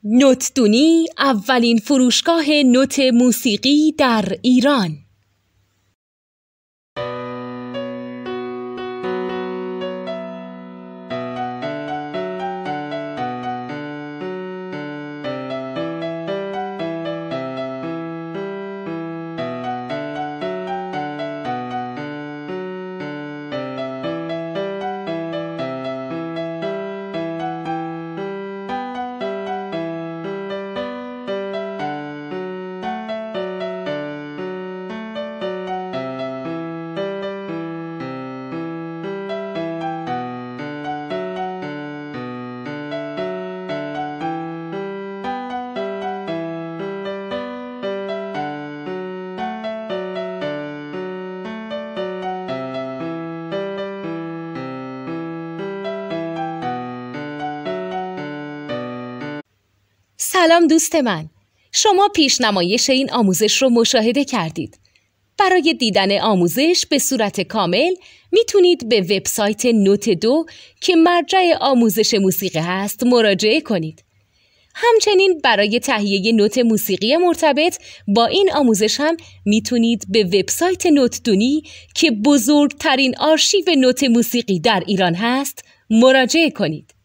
نوتدونی اولین فروشگاه نوت موسیقی در ایران. سلام دوست من، شما پیشنمایش این آموزش رو مشاهده کردید. برای دیدن آموزش به صورت کامل میتونید به وبسایت نوت 2 که مرجع آموزش موسیقی هست مراجعه کنید. همچنین برای تهیه نوت موسیقی مرتبط با این آموزش هم میتونید به وبسایت نوتدونی که بزرگترین آرشیو نوت موسیقی در ایران هست مراجعه کنید.